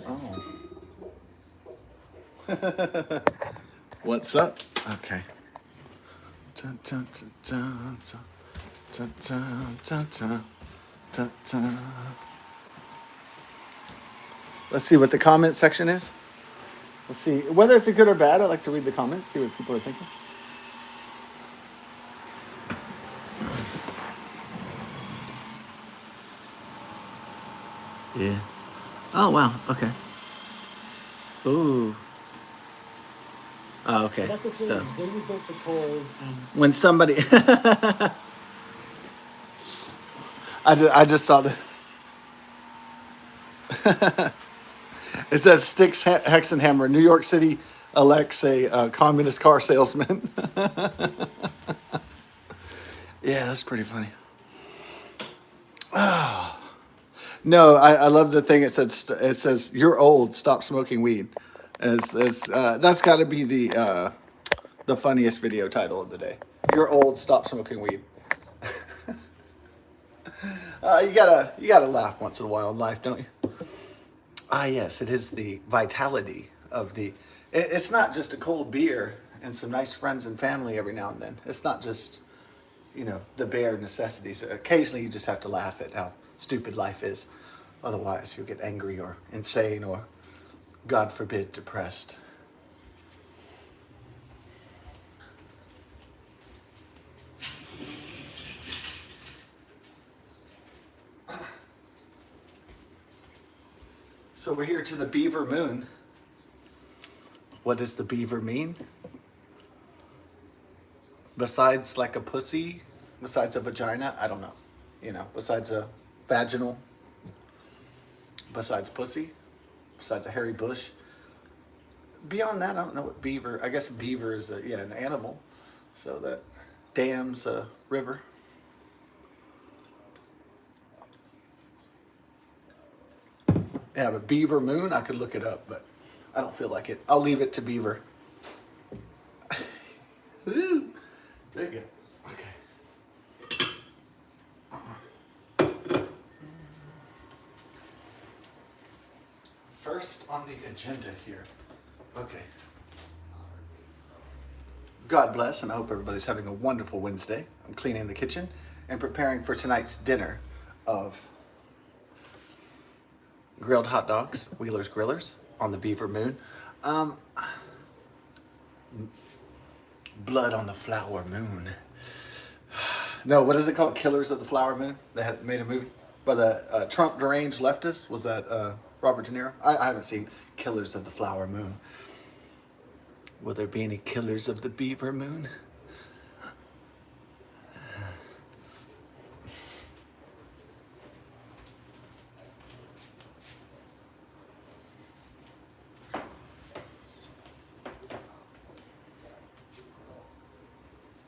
Oh. What's up? Okay. Dun, dun, dun, dun, dun, dun, dun, dun, dun, dun. Let's see what the comment section is. Let's see whether it's a good or bad. I like to read the comments, see what people are thinking. Yeah. Oh wow. Okay. Ooh. Oh, okay. That's the thing. So Zombies built for calls and when somebody, I just saw the. It says Styx Hexenhammer, New York City elects a communist car salesman. Yeah, that's pretty funny. No, I love the thing. It says you're old. Stop smoking weed. That's got to be the funniest video title of the day. You're old. Stop smoking weed. You gotta laugh once in a while in life, don't you? Ah, yes, it is the vitality of the. It's not just a cold beer and some nice friends and family every now and then. It's not just the bare necessities. Occasionally, you just have to laugh at how stupid life is. Otherwise, you'll get angry or insane or, God forbid, depressed. So we're here to the Beaver Moon. What does the beaver mean? Besides like a pussy, besides a vagina, I don't know. Besides a vaginal, besides pussy, besides a hairy bush. Beyond that, I don't know what beaver. I guess beaver is an animal, so that dams a river. Yeah, but Beaver Moon, I could look it up, but I don't feel like it. I'll leave it to Beaver. Ooh, there you go. Okay. First on the agenda here. Okay. God bless, and I hope everybody's having a wonderful Wednesday. I'm cleaning the kitchen and preparing for tonight's dinner of grilled hot dogs, Wheeler's Grillers, on the Beaver Moon. Blood on the Flower Moon. No, what is it called? Killers of the Flower Moon? They had made a movie by the Trump deranged leftist. Was that Robert De Niro? I haven't seen Killers of the Flower Moon. Will there be any killers of the Beaver Moon?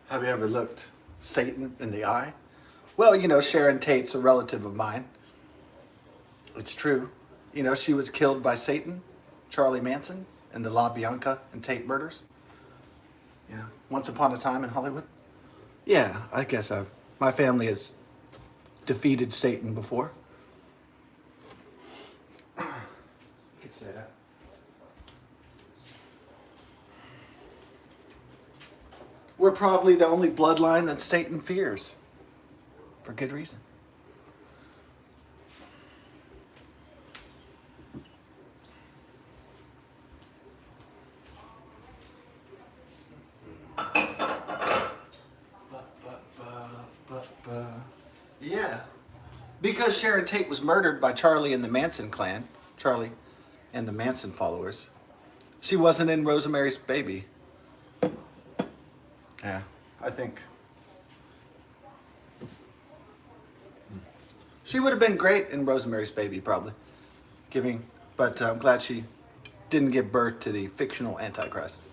Have you ever looked Satan in the eye? Well, Sharon Tate's a relative of mine. It's true. She was killed by Satan, Charlie Manson, in the La Bianca and Tate murders. Yeah, once upon a time in Hollywood. Yeah, I guess my family has defeated Satan before. You could say that. We're probably the only bloodline that Satan fears. For good reason. Yeah. Because Sharon Tate was murdered by Charlie and the Manson clan. Charlie and the Manson followers. She wasn't in Rosemary's Baby. Yeah, I think. She would have been great in Rosemary's Baby, probably. But I'm glad she didn't give birth to the fictional Antichrist.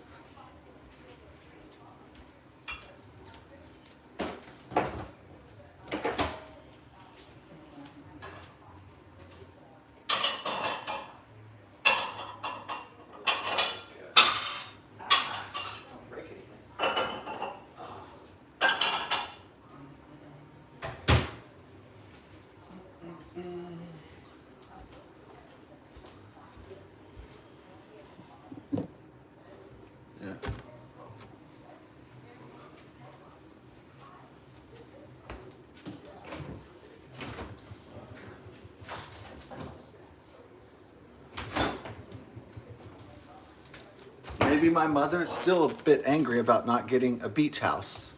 maybe my mother is still a bit angry about not getting a beach house.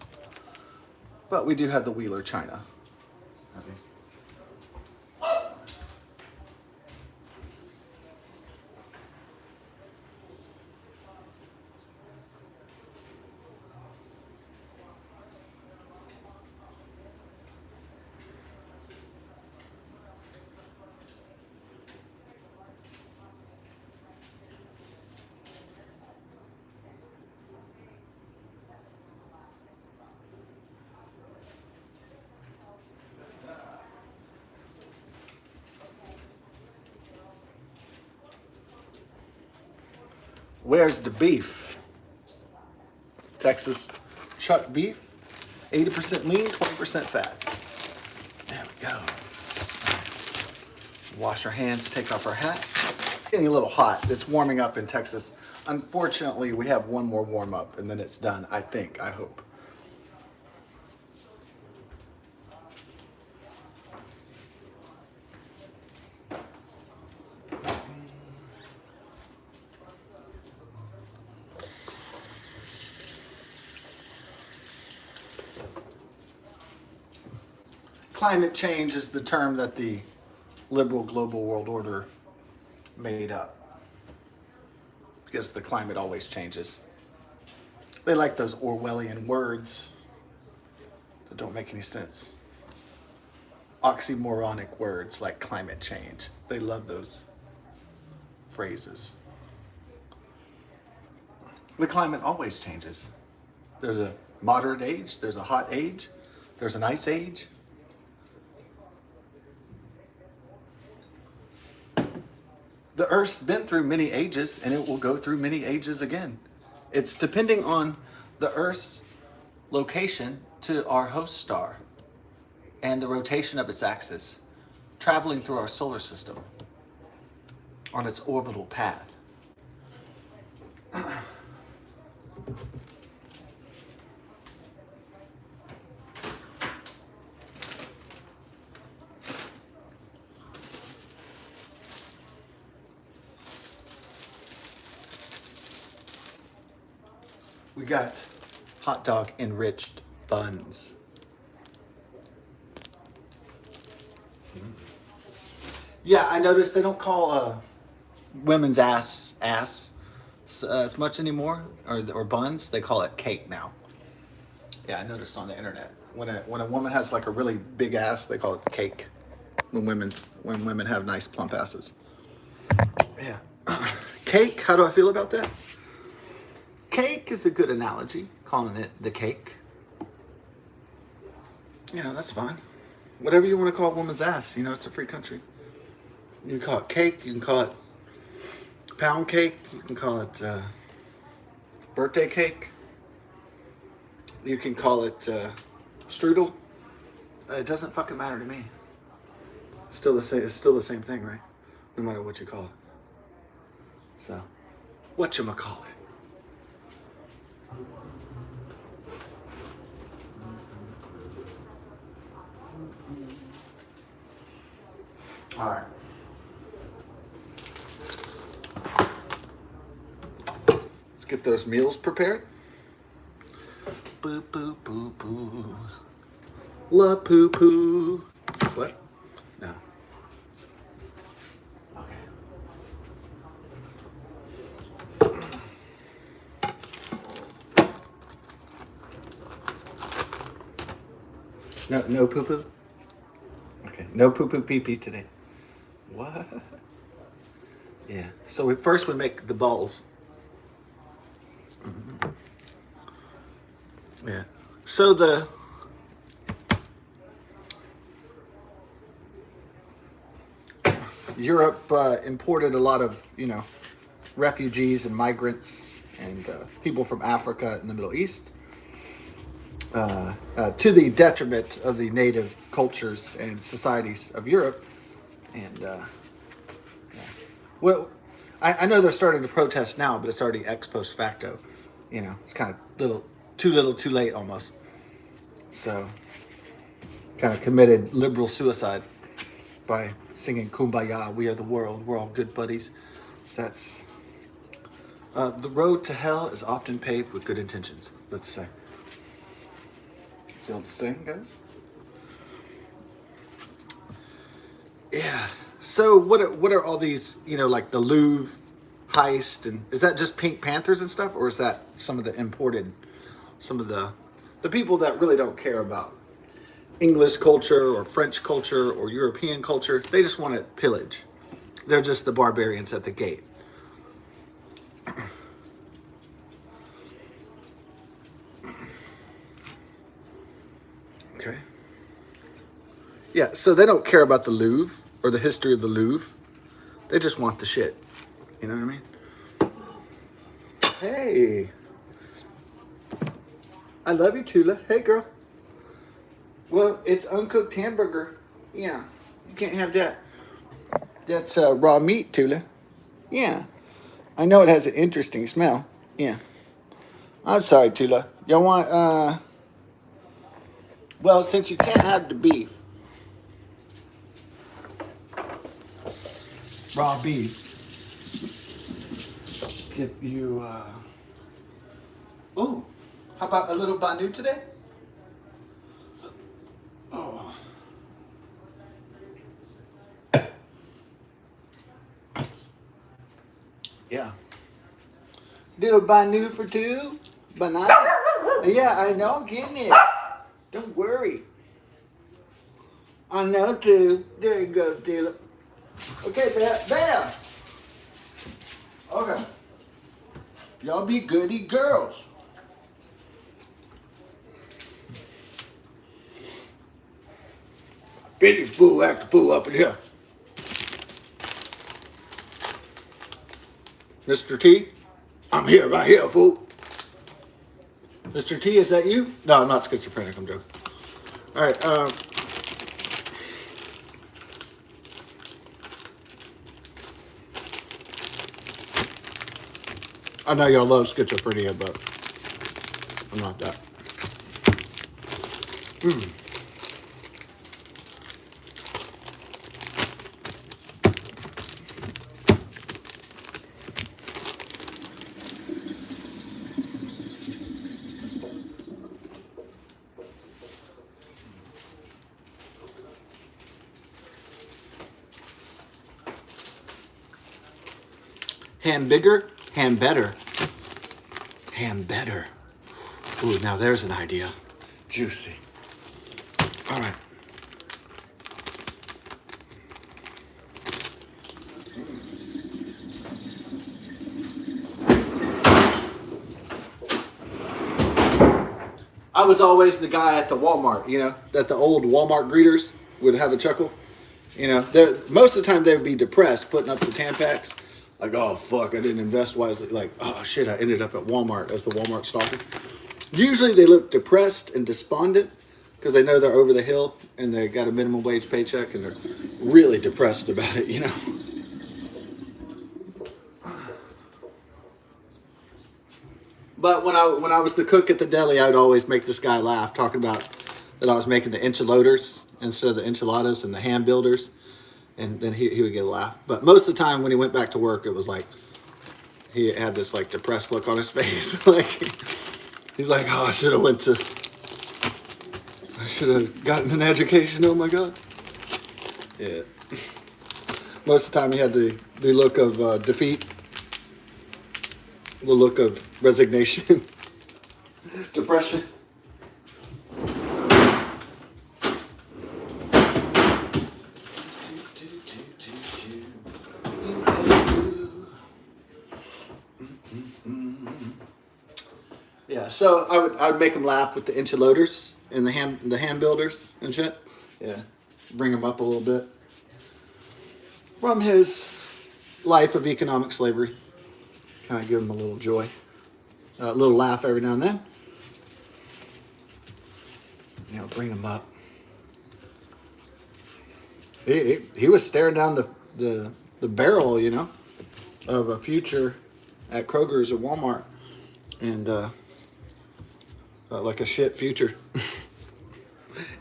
But we do have the Wheeler China. Where's the beef? Texas chuck beef, 80% lean, 20% fat. There we go. Wash our hands, take off our hat. It's getting a little hot. It's warming up in Texas. Unfortunately, we have one more warm up and then it's done, I think, I hope. Climate change is the term that the liberal global world order made up because the climate always changes. They like those Orwellian words that don't make any sense. Oxymoronic words like climate change. They love those phrases. The climate always changes. There's a moderate age, there's a hot age, there's an ice age. The Earth's been through many ages and it will go through many ages again. It's depending on the Earth's location to our host star and the rotation of its axis, traveling through our solar system on its orbital path. We got hot dog enriched buns. Yeah, I noticed they don't call women's ass as much anymore, or buns. They call it cake now. Yeah, I noticed on the internet when a woman has like a really big ass, they call it cake. When women have nice plump asses. Yeah, cake. How do I feel about that? Cake is a good analogy, calling it the cake. You know, that's fine. Whatever you want to call a woman's ass, you know, it's a free country. You can call it cake, you can call it pound cake, you can call it birthday cake, you can call it strudel. It doesn't fucking matter to me. It's still the same thing, right? No matter what you call it. So, whatchamacallit. All right. Let's get those meals prepared. Boo, boo, boo, boo. La poo poo. What? No. Okay. No poo poo? Okay. No poo poo pee pee today. What? Yeah. So we first would make the balls. Yeah. So the Europe imported a lot of, refugees and migrants and people from Africa and the Middle East to the detriment of the native cultures and societies of Europe. And, yeah. Well, I know they're starting to protest now, but it's already ex post facto. It's kind of too little, too late almost. So, kind of committed liberal suicide by singing Kumbaya, we are the world, we're all good buddies. That's The road to hell is often paved with good intentions. Let's say. See what I'm saying, guys? Yeah. So what are all these, like the Louvre heist, and is that just Pink Panthers and stuff, or is that some of the imported, some of the people that really don't care about English culture or French culture or European culture? They just want to pillage. They're just the barbarians at the gate. Okay. Yeah, so they don't care about the Louvre or the history of the Louvre. They just want the shit. You know what I mean? Hey. I love you, Tula. Hey, girl. Well, it's uncooked hamburger. Yeah. You can't have that. That's raw meat, Tula. Yeah. I know it has an interesting smell. Yeah. I'm sorry, Tula. Y'all want, well, since you can't have the beef, raw beef, give you, oh, how about a little banu today? Oh. Yeah. Little banu for two? Banana? Yeah, I know, I'm getting it. Don't worry. I know too. There you go, Tila. Okay, Bam. Okay. Y'all be goody girls. Billy fool, act the fool up in here. Mr. T, I'm here, right here, fool. Mr. T, is that you? No, I'm not schizophrenic, I'm joking. All right, I know y'all love schizophrenia, but I'm not that. Hand bigger, hand better. Hand better. Ooh, now there's an idea. Juicy. All right. I was always the guy at the Walmart, that the old Walmart greeters would have a chuckle. Most of the time they would be depressed putting up the Tampax. Like, oh, fuck, I didn't invest wisely. Like, oh, shit, I ended up at Walmart as the Walmart stalker. Usually they look depressed and despondent because they know they're over the hill and they got a minimum wage paycheck and they're really depressed about it, But when I was the cook at the deli, I would always make this guy laugh talking about that I was making the enchiladas instead of the enchiladas and the ham builders. And then he would get a laugh. But most of the time when he went back to work, it was like he had this like depressed look on his face. Like he's like, oh, I should have gotten an education. Oh my God. Yeah. Most of the time he had the look of defeat, the look of resignation, depression. Yeah, so I would make him laugh with the enchiladas and the ham builders and shit. Yeah, bring him up a little bit from his life of economic slavery. Kind of give him a little joy, a little laugh every now and then. Bring him up. He was staring down the barrel, of a future at Kroger's or Walmart, and like a shit future,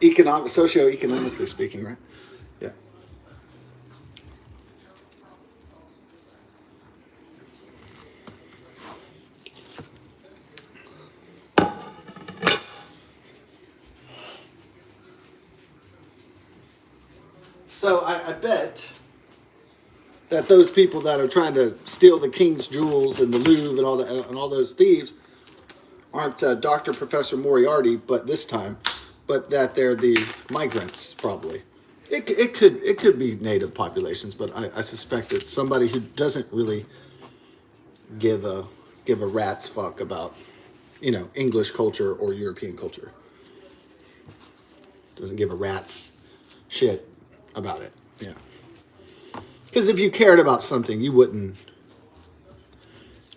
socioeconomically speaking, right? Yeah. So I bet that those people that are trying to steal the king's jewels and the Louvre and all those thieves aren't Dr. Professor Moriarty, but this time, but that they're the migrants probably. It could be native populations, but I suspect it's somebody who doesn't really give a rat's fuck about English culture or European culture. Doesn't give a rat's shit about it. Yeah. Because if you cared about something, you wouldn't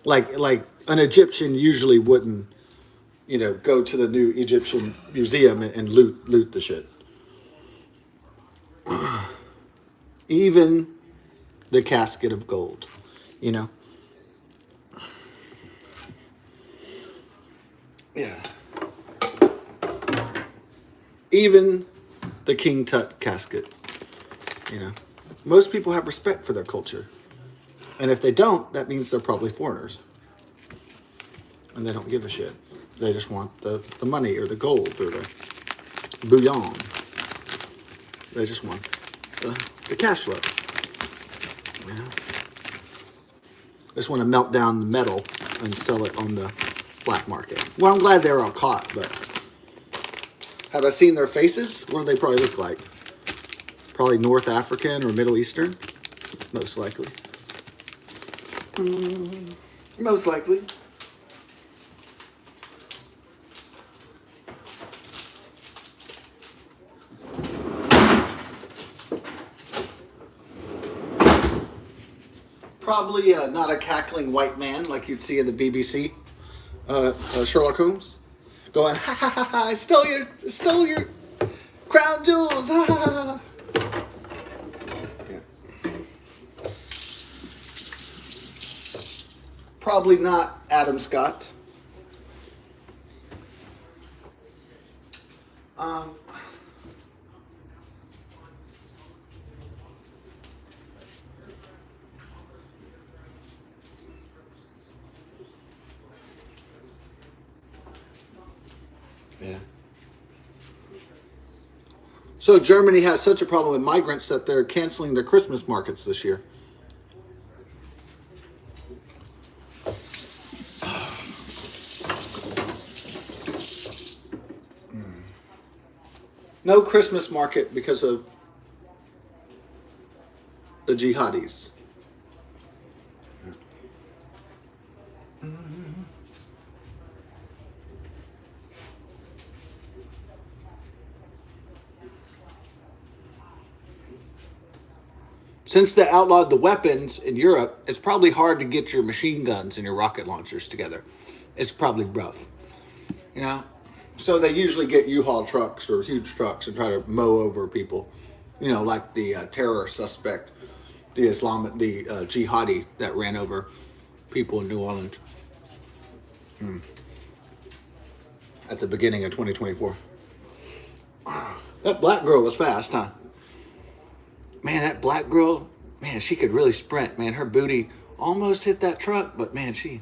like an Egyptian usually wouldn't go to the new Egyptian museum and loot the shit. Even the casket of gold, Yeah. Even the King Tut casket, Most people have respect for their culture. And if they don't, that means they're probably foreigners. And they don't give a shit. They just want the money or the gold or the bouillon. They just want the cash flow. They just want to melt down the metal and sell it on the black market. Well, I'm glad they were all caught, but have I seen their faces? What do they probably look like? Probably North African or Middle Eastern, most likely. Most likely. Probably not a cackling white man like you'd see in the BBC Sherlock Holmes, going ha ha ha ha! I stole your crown jewels! Ha ha ha! Yeah. Probably not Adam Scott. Yeah. So Germany has such a problem with migrants that they're canceling their Christmas markets this year. No Christmas market because of the jihadis. Since they outlawed the weapons in Europe, it's probably hard to get your machine guns and your rocket launchers together. It's probably rough, So they usually get U-Haul trucks or huge trucks and try to mow over people, like the terror suspect, the jihadi that ran over people in New Orleans at the beginning of 2024. That black girl was fast, huh? Man, that black girl, man, she could really sprint, man. Her booty almost hit that truck, but man, she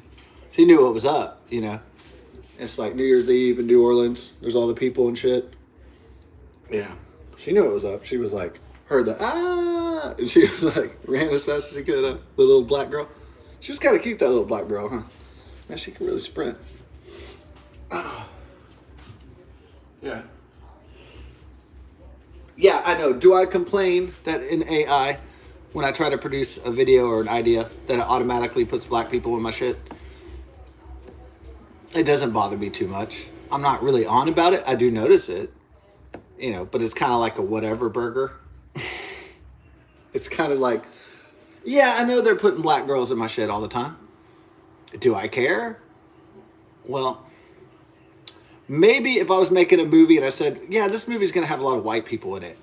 knew what was up, It's like New Year's Eve in New Orleans. There's all the people and shit. Yeah. She knew what was up. She was like, heard the and she was like, ran as fast as she could, the little black girl. She was kind of cute, that little black girl, huh? Man, she could really sprint. Yeah. Yeah, I know. Do I complain that in AI, when I try to produce a video or an idea, that it automatically puts black people in my shit? It doesn't bother me too much. I'm not really on about it. I do notice it, but it's kind of like a whatever burger. It's kind of like, yeah, I know they're putting black girls in my shit all the time. Do I care? Well, maybe if I was making a movie and I said, yeah, this movie's going to have a lot of white people in it.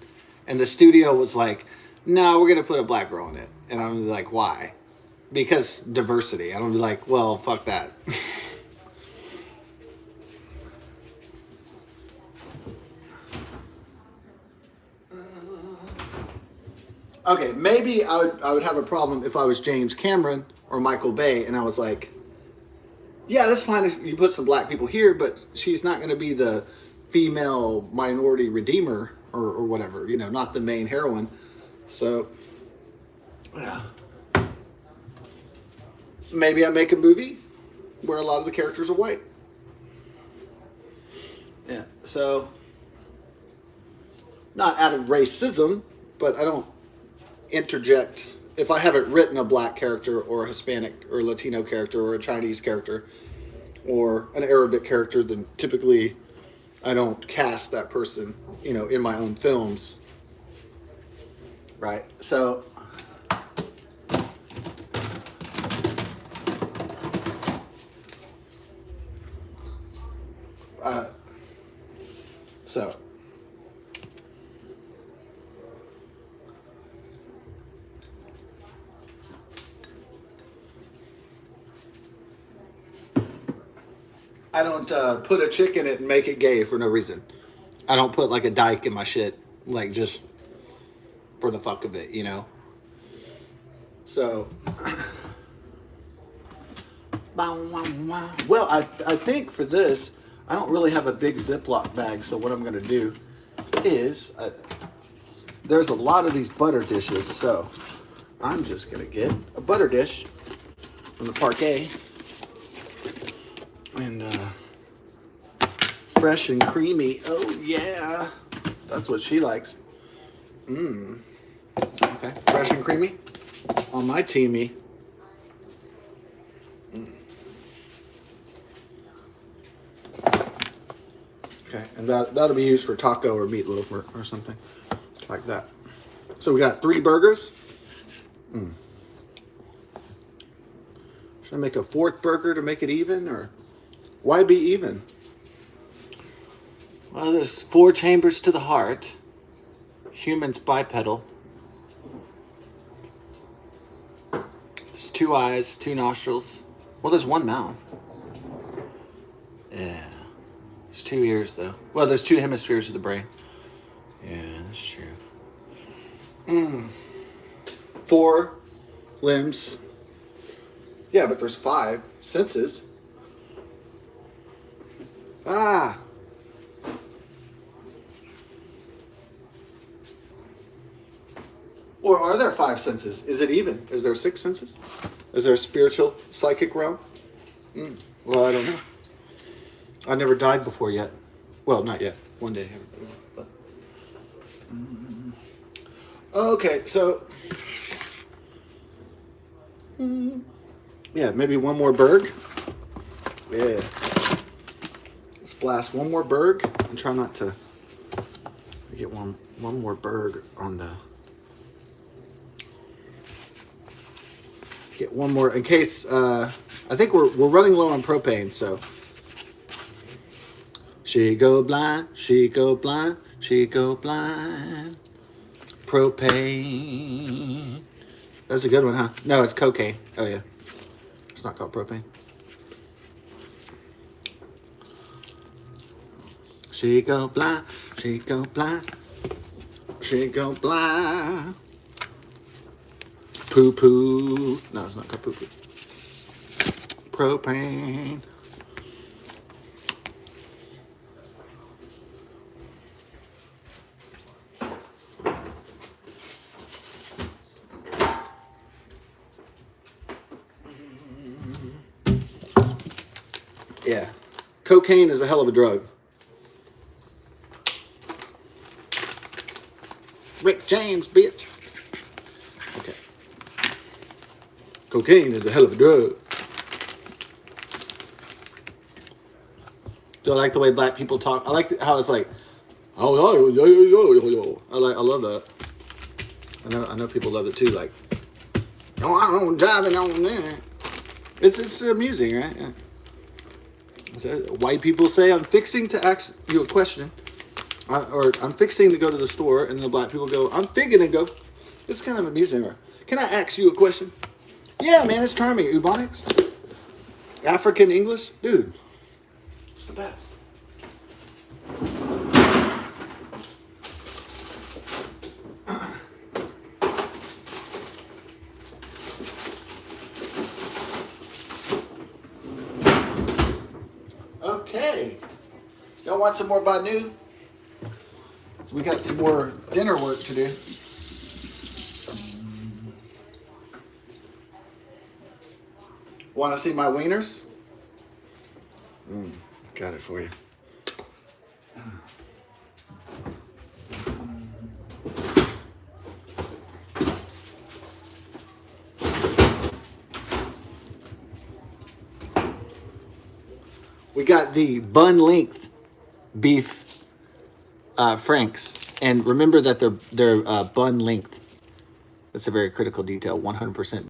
And the studio was like, no, we're going to put a black girl in it. And I'm like, why? Because diversity. I don't be like, well, fuck that. Okay, maybe I would have a problem if I was James Cameron or Michael Bay and I was like, yeah, that's fine if you put some black people here, but she's not going to be the female minority redeemer or whatever, not the main heroine. So, yeah. Maybe I make a movie where a lot of the characters are white. Yeah. So, not out of racism, but I don't interject. If I haven't written a black character or a Hispanic or Latino character or a Chinese character or an Arabic character, then typically I don't cast that person, in my own films. Right. So, so I don't put a chick in it and make it gay for no reason. I don't put like a dyke in my shit, like just for the fuck of it, So, well, I think for this, I don't really have a big Ziploc bag, so what I'm going to do is, there's a lot of these butter dishes, so I'm just going to get a butter dish from the Parquet, and fresh and creamy. Oh, yeah. That's what she likes. Okay, fresh and creamy on my teamy. Okay, and that'll be used for taco or meatloaf or something like that. So we got 3 burgers. Should I make a 4th burger to make it even, or why be even? Well, there's 4 chambers to the heart. Humans bipedal. There's 2 eyes, 2 nostrils. Well, there's 1 mouth. Yeah. There's 2 ears, though. Well, there's 2 hemispheres of the brain. Yeah, that's true. 4 limbs. Yeah, but there's 5 senses. Ah. Or are there 5 senses? Is it even? Is there 6 senses? Is there a spiritual, psychic realm? Well, I don't know. I never died before yet. Well, not yet. One day. But. Okay, so. Yeah, maybe 1 more berg. Yeah. Let's blast 1 more berg and try not to get one more berg on the. Get 1 more in case. I think we're running low on propane, so. She go blind, she go blind, she go blind. Propane. That's a good one, huh? No, it's cocaine. Oh yeah, it's not called propane. She go blind, she go blind, she go blind. Poo poo. No, it's not called poo poo. Propane. Yeah. Cocaine is a hell of a drug. Rick James, bitch. Okay. Cocaine is a hell of a drug. Do I like the way black people talk? I like how it's like, oh, yo. I love that. I know people love it too. Like, oh, I don't drive it on there. It's amusing, right? Yeah. White people say, I'm fixing to ask you a question. Or I'm fixing to go to the store. And the black people go, I'm thinking to go. It's kind of amusing. Or, can I ask you a question? Yeah, man, it's charming. Ebonics? African English? Dude, it's the best. Okay. Y'all want some more Banu? So we got some more dinner work to do. Want to see my wieners? Got it for you. We got the bun length beef franks, and remember that they're bun length. That's a very critical detail. 100%